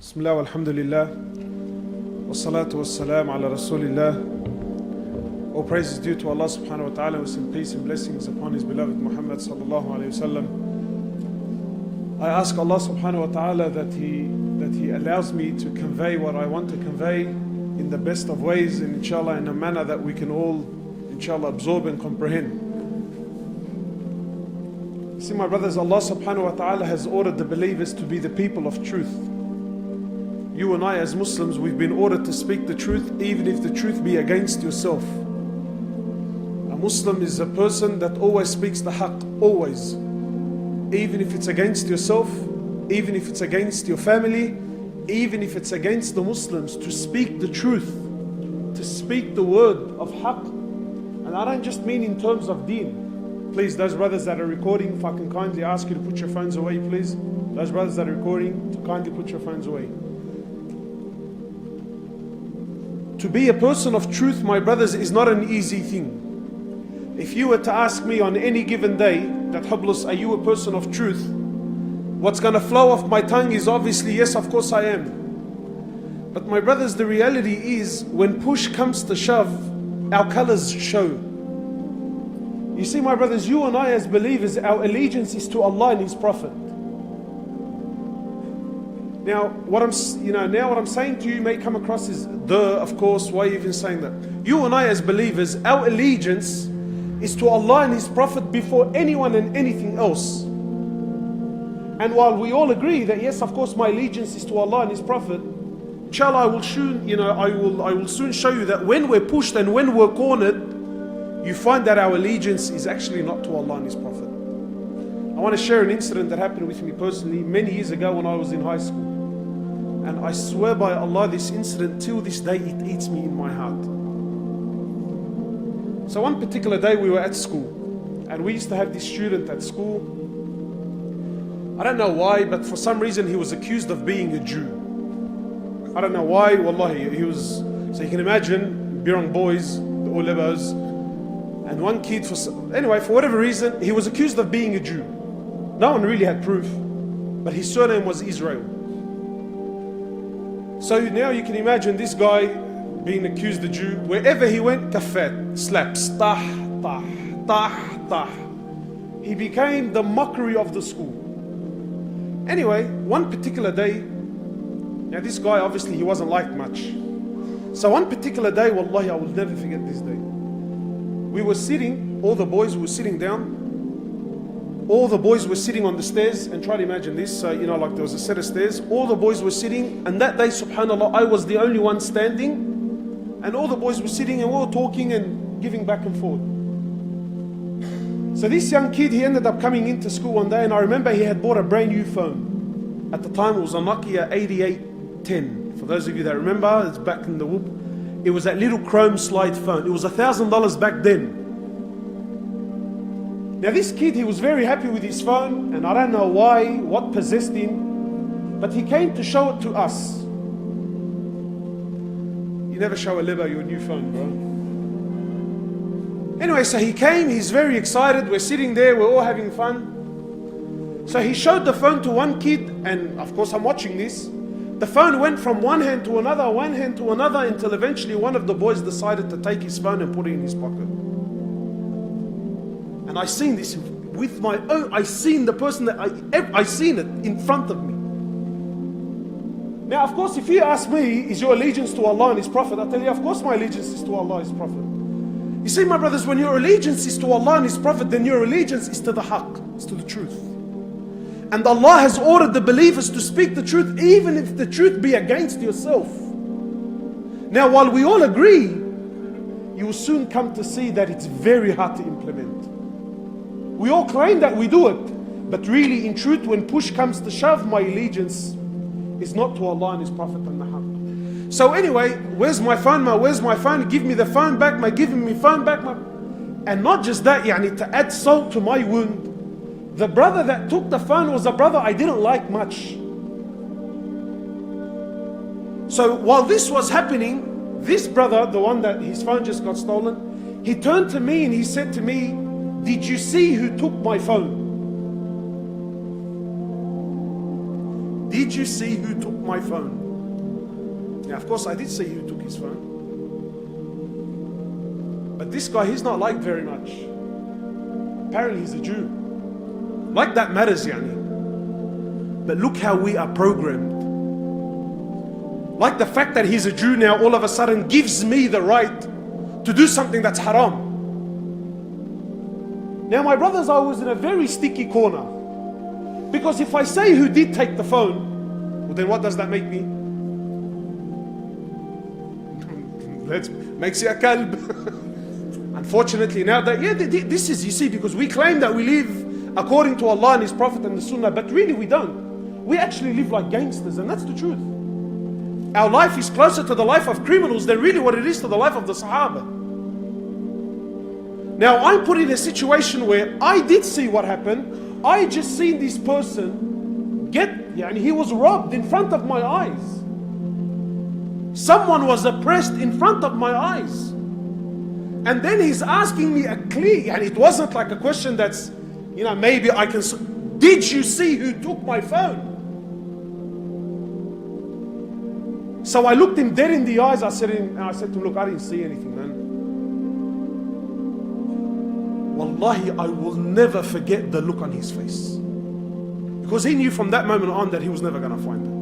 Bismillah, alhamdulillah, wassalatu wassalam ala rasulillah. All praise is due to Allah subhanahu wa ta'ala, with some peace and blessings upon His beloved Muhammad sallallahu alayhi wasallam. I ask Allah subhanahu wa ta'ala that He allows me to convey what I want to convey in the best of ways, and inshallah in a manner that we can all inshallah absorb and comprehend. See, my brothers, Allah subhanahu wa ta'ala has ordered the believers to be the people of truth. You and I as Muslims, we've been ordered to speak the truth, even if the truth be against yourself. A Muslim is a person that always speaks the haqq, always. Even if it's against yourself, even if it's against your family, even if it's against the Muslims, to speak the truth, to speak the word of haqq. And I don't just mean in terms of deen. Please, those brothers that are recording, if I can kindly ask you to put your phones away, please. Those brothers that are recording, to kindly put your phones away. To be a person of truth, my brothers, is not an easy thing. If you were to ask me on any given day, that Hoblos, are you a person of truth? What's going to flow off my tongue is obviously, yes, of course I am. But my brothers, the reality is, when push comes to shove, our colors show. You see, my brothers, you and I as believers, our allegiance is to Allah and His Prophet. Now, what I'm saying to you may come across as, of course, why are you even saying that? You and I as believers, our allegiance is to Allah and His Prophet before anyone and anything else. And while we all agree that yes, of course, my allegiance is to Allah and His Prophet, inshallah, I will soon show you that when we're pushed and when we're cornered, you find that our allegiance is actually not to Allah and His Prophet. I want to share an incident that happened with me personally many years ago when I was in high school. And I swear by Allah, this incident till this day, it eats me in my heart. So one particular day we were at school, and we used to have this student at school. I don't know why, but for some reason he was accused of being a Jew. I don't know why, wallahi, he was, so you can imagine, Birang boys, the O-levels, and one kid, for whatever reason, he was accused of being a Jew. No one really had proof, but his surname was Israel. So now you can imagine this guy being accused of Jew. Wherever he went, kafat, slaps, tah, tah, tah, tah. He became the mockery of the school. Anyway, one particular day, now this guy obviously he wasn't liked much. So one particular day, wallahi, I will never forget this day. We were sitting, all the boys were sitting down. All the boys were sitting on the stairs, and try to imagine this, so like there was a set of stairs. All the boys were sitting, and that day, subhanAllah, I was the only one standing. And all the boys were sitting and we were talking and giving back and forth. So this young kid, he ended up coming into school one day, and I remember he had bought a brand new phone. At the time it was a Nokia 8810. For those of you that remember, it's back in the whoop. It was that little chrome slide phone. It was $1,000 back then. Now this kid, he was very happy with his phone, and I don't know why, what possessed him, but he came to show it to us. You never show a liver your new phone, bro. Anyway, so he came, he's very excited, we're sitting there, we're all having fun. So he showed the phone to one kid, and of course I'm watching this. The phone went from one hand to another, until eventually one of the boys decided to take his phone and put it in his pocket. And I seen this with my own, I seen the person that I seen it in front of me. Now, of course, if you ask me, is your allegiance to Allah and His Prophet? I'll tell you, of course my allegiance is to Allah and His Prophet. You see, my brothers, when your allegiance is to Allah and His Prophet, then your allegiance is to the haqq, is to the truth. And Allah has ordered the believers to speak the truth, even if the truth be against yourself. Now, while we all agree, you will soon come to see that it's very hard to implement. We all claim that we do it, but really, in truth, when push comes to shove, my allegiance is not to Allah and His Prophet and the haqq. So anyway, where's my phone, ma? Where's my phone? Give me the phone back, ma. Giving me phone back, ma. And not just that, to add salt to my wound, the brother that took the phone was a brother I didn't like much. So while this was happening, this brother, the one that his phone just got stolen, he turned to me and he said to me, "Did you see who took my phone? did you see who took my phone? Now, of course, I did see who took his phone. But this guy, he's not liked very much. Apparently, he's a Jew. Like that matters, yani. But look how we are programmed. Like the fact that he's a Jew now all of a sudden gives me the right to do something that's haram. Now, my brothers, I was in a very sticky corner. Because if I say who did take the phone, well, then what does that make me? That makes you a kalb. Unfortunately, now that, this is, you see, because we claim that we live according to Allah and His Prophet and the Sunnah, but really we don't. We actually live like gangsters, and that's the truth. Our life is closer to the life of criminals than really what it is to the life of the Sahaba. Now, I'm put in a situation where I did see what happened. I just seen this person and he was robbed in front of my eyes. Someone was oppressed in front of my eyes. And then he's asking me a clear, and it wasn't like a question that's, maybe I can, did you see who took my phone? So I looked him dead in the eyes. I said to him, look, I didn't see anything, man. Wallahi, I will never forget the look on his face. Because he knew from that moment on that he was never going to find it.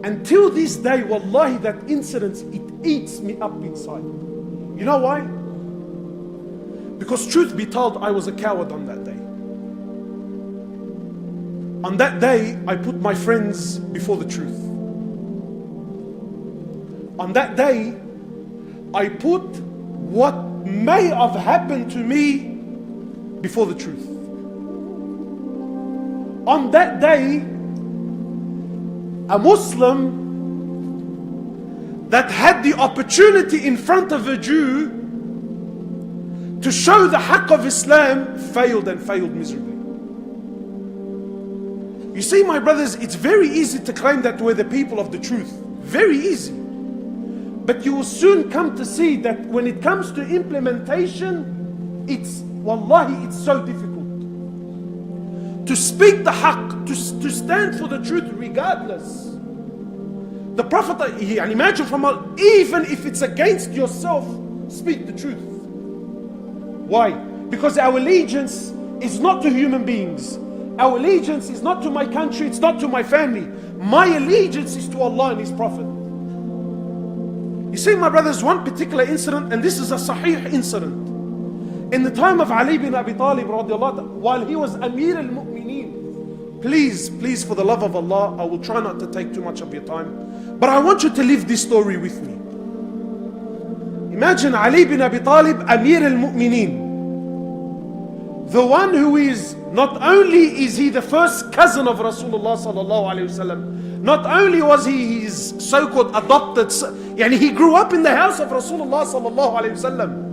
Until this day, wallahi, that incident, it eats me up inside. You know why? Because truth be told, I was a coward on that day. On that day, I put my friends before the truth. On that day, I put what may have happened to me before the truth. On that day, a Muslim that had the opportunity in front of a Jew to show the haqq of Islam failed miserably. You see, my brothers, it's very easy to claim that we're the people of the truth. Very easy. But you will soon come to see that when it comes to implementation, it's so difficult. To speak the haqq, to stand for the truth regardless. The Prophet, imagine even if it's against yourself, speak the truth. Why? Because our allegiance is not to human beings. Our allegiance is not to my country, it's not to my family. My allegiance is to Allah and His Prophet. You see, my brothers, one particular incident, and this is a sahih incident. In the time of Ali bin Abi Talib, while he was Amir al-Mu'mineen, please, for the love of Allah, I will try not to take too much of your time, but I want you to live this story with me. Imagine Ali bin Abi Talib, Amir al-Mu'mineen. The one who is, not only is he the first cousin of Rasulullah sallallahu alayhi wasallam, not only was he his so-called adopted, he grew up in the house of Rasulullah sallallahu alayhi wasallam.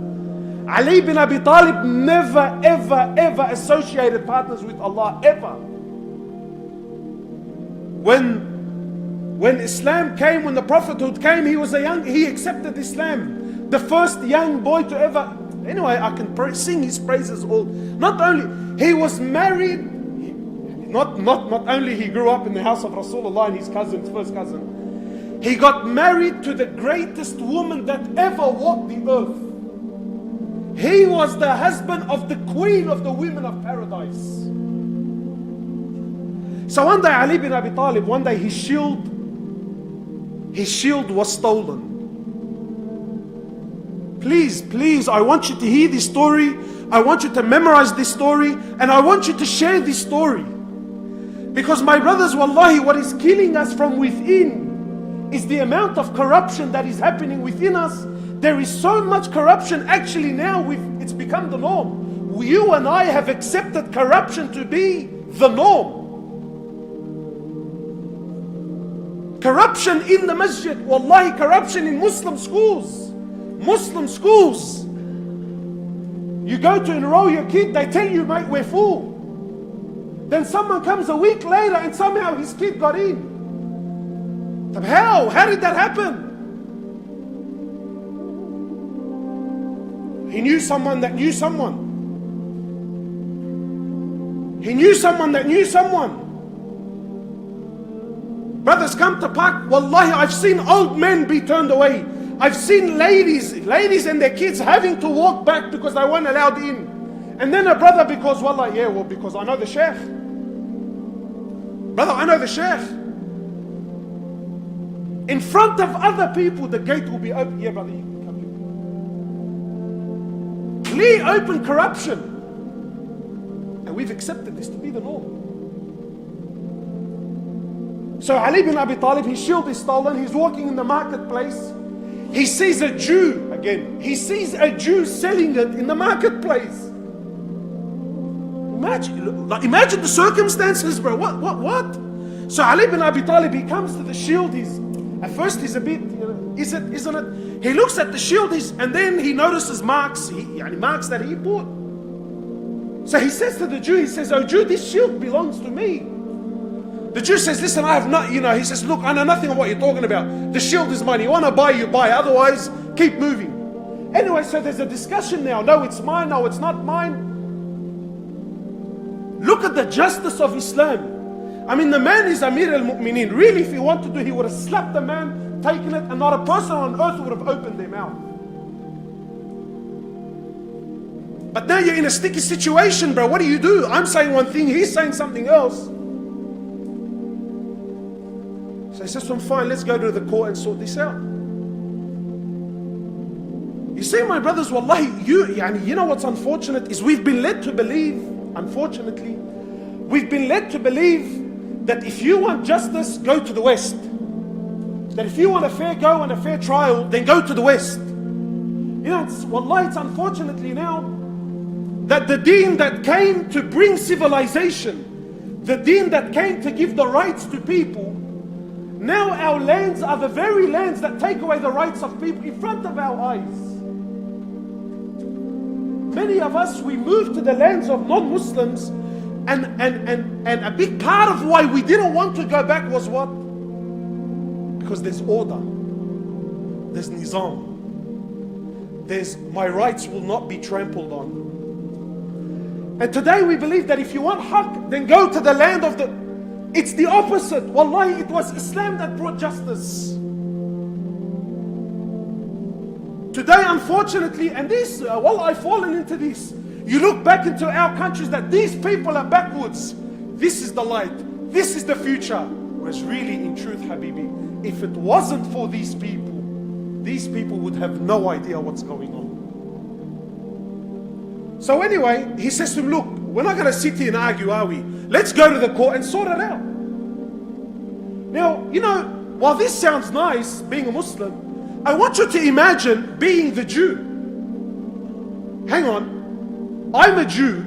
Ali bin Abi Talib never ever associated partners with Allah, ever. When Islam came, when the prophethood came, he accepted Islam. The first young boy to ever, anyway, I can sing his praises all. Not only he was married, not only he grew up in the house of Rasulullah and his first cousin, he got married to the greatest woman that ever walked the earth. He was the husband of the queen of the women of paradise. So one day Ali bin Abi Talib, his shield was stolen. Please, I want you to hear this story. I want you to memorize this story, and I want you to share this story. Because my brothers, wallahi, what is killing us from within is the amount of corruption that is happening within us. There is so much corruption actually now, it's become the norm. You and I have accepted corruption to be the norm. Corruption in the masjid, wallahi, corruption in Muslim schools. You go to enroll your kid, they tell you, mate, we're full. Then someone comes a week later and somehow his kid got in. How? How did that happen? He knew someone that knew someone. He knew someone that knew someone. Brothers come to park. Wallahi, I've seen old men be turned away. I've seen ladies and their kids having to walk back because they weren't allowed in. And then a brother, because wallahi, yeah, well, because I know the sheikh. Brother, I know the sheikh. In front of other people, the gate will be open. Yeah, brother, you can come in. Clear, open corruption. And we've accepted this to be the norm. So Ali bin Abi Talib, his shield is stolen. He's walking in the marketplace. He sees a Jew, again, he sees a Jew selling it in the marketplace. Imagine the circumstances, bro. What? So Ali bin Abi Talib, he comes to the shield. At first he's a bit, isn't it? He looks at the shield, and then he notices marks, marks that he bought. So he says to the Jew, he says, "Oh Jew, this shield belongs to me." The Jew says, "Listen, I have not, he says, look, I know nothing of what you're talking about. The shield is mine. You want to buy, you buy. Otherwise, keep moving." Anyway, so there's a discussion now. No, it's mine. No, it's not mine. Look at the justice of Islam. I mean, the man is Amir al-Mu'mineen. Really, if he wanted to, he would have slapped the man, taken it, and not a person on earth would have opened their mouth. But now you're in a sticky situation, bro. What do? I'm saying one thing, he's saying something else. So he says to him, "Fine, let's go to the court and sort this out." You see, my brothers, wallahi, you know what's unfortunate is we've been led to believe, unfortunately, we've been led to believe that if you want justice, go to the West. That if you want a fair go and a fair trial, then go to the West. Wallahi, it's unfortunately now that the deen that came to bring civilization, the deen that came to give the rights to people, now our lands are the very lands that take away the rights of people in front of our eyes. Many of us, we moved to the lands of non-Muslims, and a big part of why we didn't want to go back was what? Because there's order, there's nizam, there's my rights will not be trampled on. And today we believe that if you want haqq, then go to the land of the... It's the opposite. Wallahi, it was Islam that brought justice. Today, unfortunately, and this, I've fallen into this. You look back into our countries that these people are backwards. This is the light. This is the future. Whereas really, in truth, Habibi, if it wasn't for these people would have no idea what's going on. So anyway, he says to him, "Look, we're not going to sit here and argue, are we? Let's go to the court and sort it out." Now, while this sounds nice, being a Muslim, I want you to imagine being the Jew. Hang on, I'm a Jew.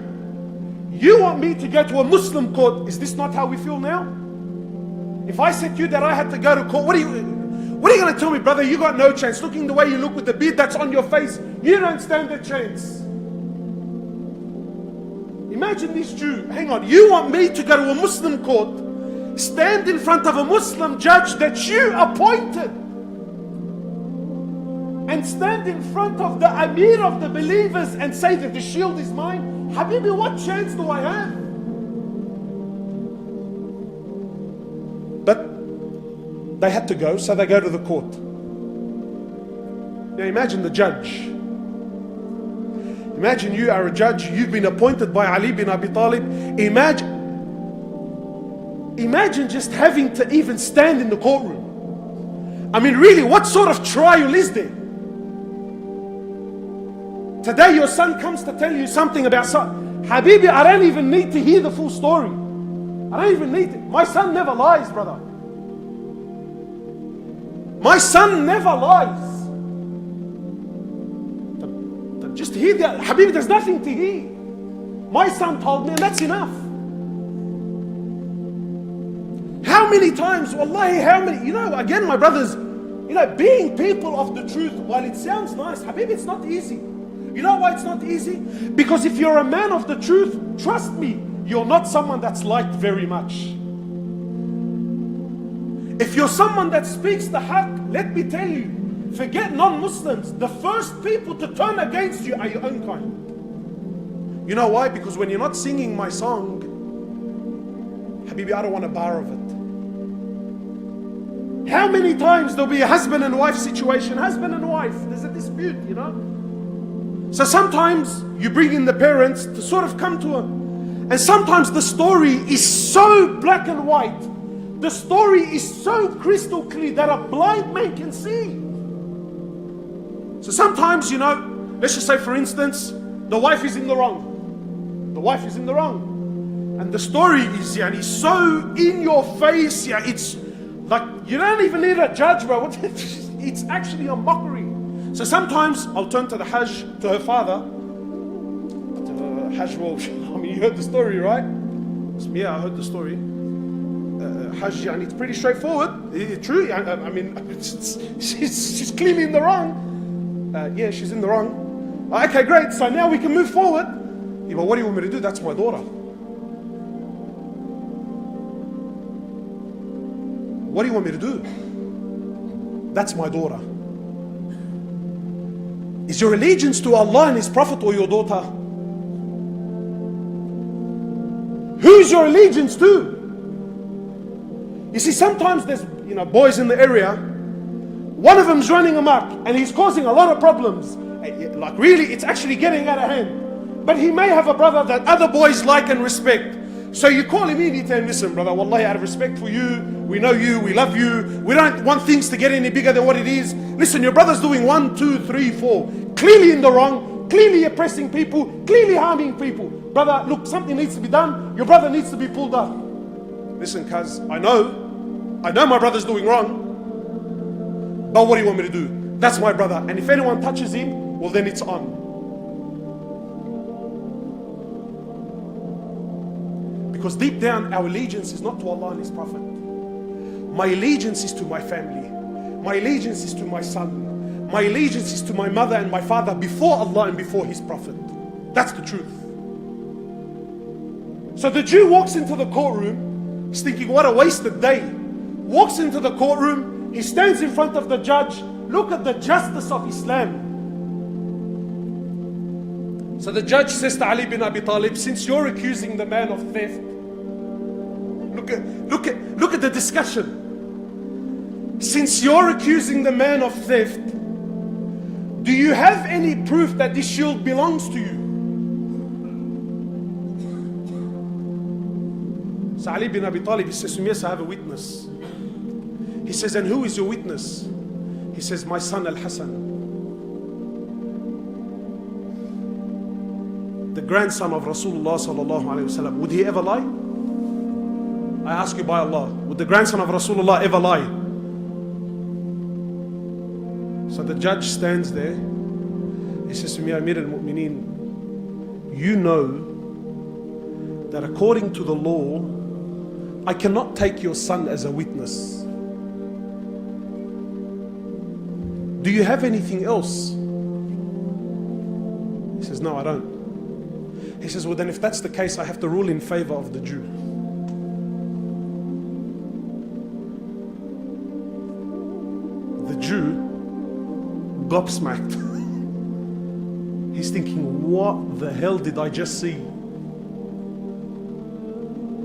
You want me to go to a Muslim court. Is this not how we feel now? If I said to you that I had to go to court, what are you going to tell me, brother? You got no chance. Looking the way you look with the beard that's on your face, you don't stand a chance. Imagine this Jew. Hang on, you want me to go to a Muslim court, stand in front of a Muslim judge that you appointed, and stand in front of the Amir of the believers and say that the shield is mine? Habibi, what chance do I have? But they had to go, so they go to the court. Now imagine the judge. Imagine you are a judge, you've been appointed by Ali bin Abi Talib. Imagine just having to even stand in the courtroom. I mean, really, what sort of trial is there? Today your son comes to tell you something about Habibi, I don't even need to hear the full story. I don't even need it. My son never lies, brother. My son never lies. Just hear that. Habibi, there's nothing to hear. My son told me, and that's enough. How many times, wallahi, again, my brothers, being people of the truth, while it sounds nice, Habibi, it's not easy. You know why it's not easy? Because if you're a man of the truth, trust me, you're not someone that's liked very much. If you're someone that speaks the haqq, let me tell you, forget non-Muslims, the first people to turn against you are your own kind. You know why? Because when you're not singing my song, Habibi, I don't want a bar of it. How many times there'll be a husband and wife situation, husband and wife, there's a dispute, you know. So sometimes you bring in the parents to sort of come to a, and sometimes the story is so black and white, the story is so crystal clear that a blind man can see. So sometimes, you know, let's just say for instance, the wife is in the wrong. The wife is in the wrong. And the story is, yeah, so in your face, yeah, it's like, you don't even need a judge, bro. It's actually a mockery. So sometimes I'll turn to the Hajj, to her father. Hajj, well, I mean, you heard the story, right? Yeah, I heard the story. Hajj, and it's pretty straightforward. True, I mean, she's clearly in the wrong. Yeah, she's in the wrong. Okay, great. So now we can move forward. Yeah, but what do you want me to do? That's my daughter. What do you want me to do? That's my daughter. Is your allegiance to Allah and His Prophet or your daughter? Who's your allegiance to? You see, sometimes there's, you know, boys in the area. One of them's running amok and he's causing a lot of problems. Like really, it's actually getting out of hand. But he may have a brother that other boys like and respect. So you call him in, you tell him, listen brother, wallahi, out of respect for you, we know you, we love you, we don't want things to get any bigger than what it is. Listen, your brother's doing 1, 2, 3, 4. Clearly in the wrong, clearly oppressing people, clearly harming people. Brother, look, something needs to be done. Your brother needs to be pulled up. Listen, cuz, I know my brother's doing wrong. But what do you want me to do? That's my brother. And if anyone touches him, well then it's on. Because deep down, our allegiance is not to Allah and His Prophet. My allegiance is to my family. My allegiance is to my son. My allegiance is to my mother and my father before Allah and before His Prophet. That's the truth. So the Jew walks into the courtroom, he's thinking, what a wasted day. Walks into the courtroom, he stands in front of the judge. Look at the justice of Islam. So the judge says to Ali bin Abi Talib, since you're accusing the man of theft, look at the discussion. Since you're accusing the man of theft, do you have any proof that this shield belongs to you? So Ali bin Abi Talib, he says to me, yes, I have a witness. He says, and who is your witness? He says, my son Al-Hasan, the grandson of Rasulullah sallallahu alaihi wasallam. Would he ever lie? I ask you by Allah, would the grandson of Rasulullah ever lie? So the judge stands there. He says to me, Amir al-Mu'mineen, you know that according to the law, I cannot take your son as a witness. Do you have anything else? He says, no, I don't. He says, well then if that's the case, I have to rule in favor of the Jew. The Jew, gobsmacked. He's thinking, what the hell did I just see?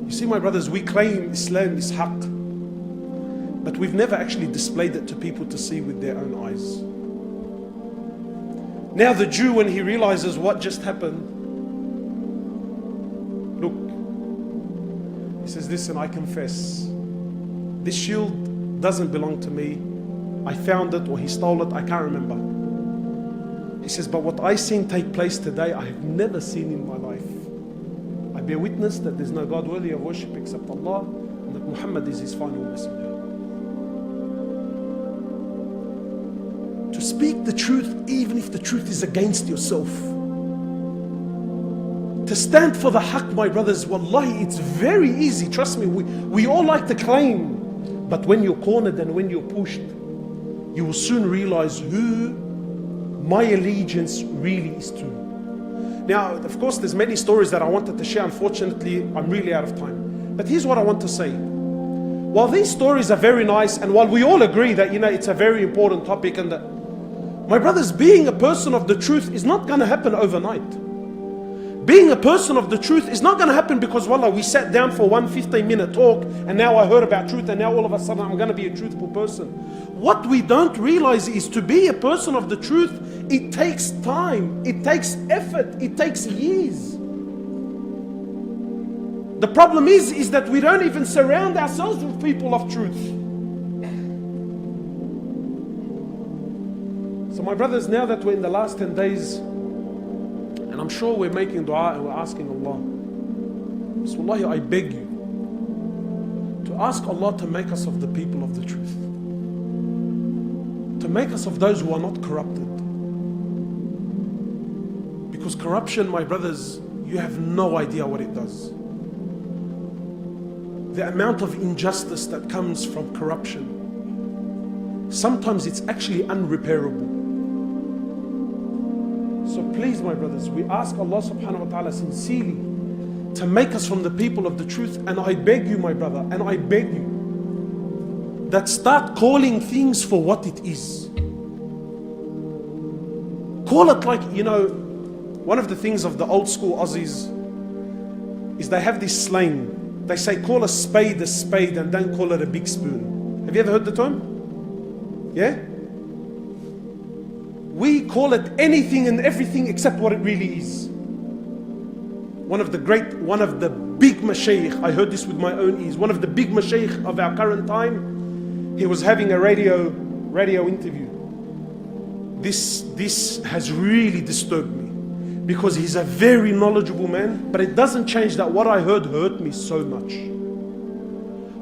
You see, my brothers, we claim Islam is haqq, but we've never actually displayed it to people to see with their own eyes. Now the Jew, when he realizes what just happened, look, he says, listen, I confess, this shield doesn't belong to me. I found it or he stole it, I can't remember. He says, but what I seen take place today, I have never seen in my life. I bear witness that there's no God worthy of worship except Allah, and that Muhammad is His final messenger. To speak the truth, even if the truth is against yourself. To stand for the haqq, my brothers, wallahi, it's very easy. Trust me, we all like to claim. But when you're cornered and when you're pushed, you will soon realize who my allegiance really is to. Now, of course, there's many stories that I wanted to share. Unfortunately, I'm really out of time. But here's what I want to say. While these stories are very nice, and while we all agree that, it's a very important topic, and that, my brothers, being a person of the truth is not going to happen overnight. Being a person of the truth is not going to happen because, wallah, we sat down for one 15-minute talk and now I heard about truth and now all of a sudden I'm going to be a truthful person. What we don't realize is to be a person of the truth, it takes time, it takes effort, it takes years. The problem is that we don't even surround ourselves with people of truth. So my brothers, now that we're in the last 10 days, and I'm sure we're making dua and we're asking Allah, so wallahi, I beg you to ask Allah to make us of the people of the truth, to make us of those who are not corrupted. Because corruption, my brothers, you have no idea what it does. The amount of injustice that comes from corruption, sometimes it's actually unrepairable. So please, my brothers, we ask Allah subhanahu wa ta'ala sincerely to make us from the people of the truth. And I beg you, my brother, and I beg you, that start calling things for what it is. Call it like, one of the things of the old school Aussies is they have this slang. They say, call a spade and don't call it a big spoon. Have you ever heard the term? Yeah? We call it anything and everything except what it really is. One of the big mashayikh, I heard this with my own ears, one of the big mashayikh of our current time, he was having a radio interview. This has really disturbed me, because he's a very knowledgeable man, but it doesn't change that what I heard hurt me so much.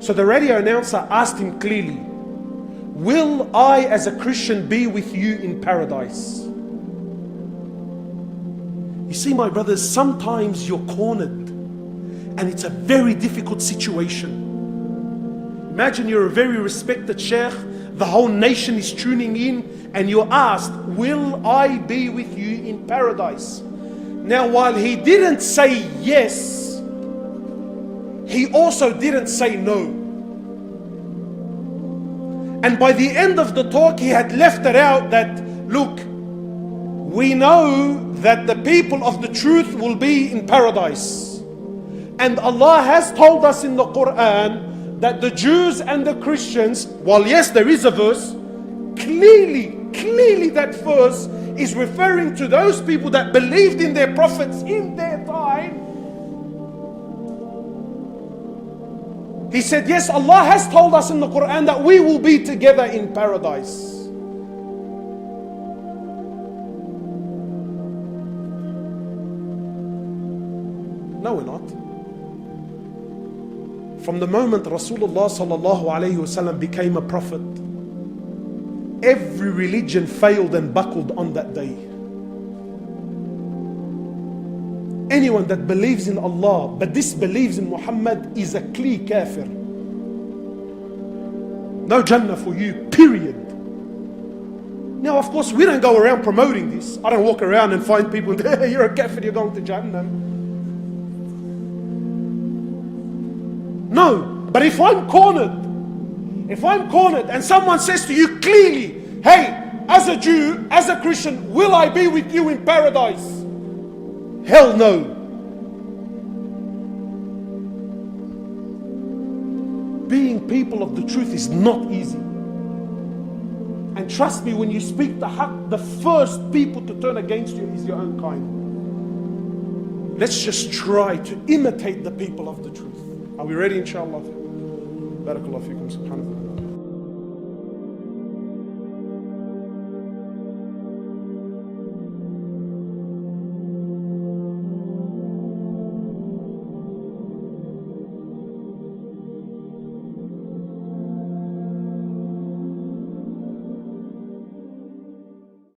So the radio announcer asked him clearly, will I as a Christian be with you in paradise? You see, my brothers, sometimes you're cornered and it's a very difficult situation. Imagine you're a very respected sheikh, the whole nation is tuning in, and you're asked, will I be with you in paradise? Now, while he didn't say yes, he also didn't say no. And by the end of the talk, he had left it out that, look, we know that the people of the truth will be in paradise. And Allah has told us in the Quran that the Jews and the Christians, while yes, there is a verse, clearly that verse is referring to those people that believed in their prophets in their time. He said, yes, Allah has told us in the Quran that we will be together in paradise. No, we're not. From the moment Rasulullah sallallahu alayhi wasallam became a prophet, every religion failed and buckled on that day. Anyone that believes in Allah but disbelieves in Muhammad is a clear kafir. No Jannah for you, period. Now, of course, we don't go around promoting this. I don't walk around and find people, you're a kafir, you're going to Jannah. No, but if I'm cornered and someone says to you clearly, hey, as a Jew, as a Christian, will I be with you in paradise? Hell no. Being people of the truth is not easy. And trust me, when you speak the haqq, the first people to turn against you is your own kind. Let's just try to imitate the people of the truth. Are we ready, inshallah? Barakallahu feekum, subhanahu wa ta'ala.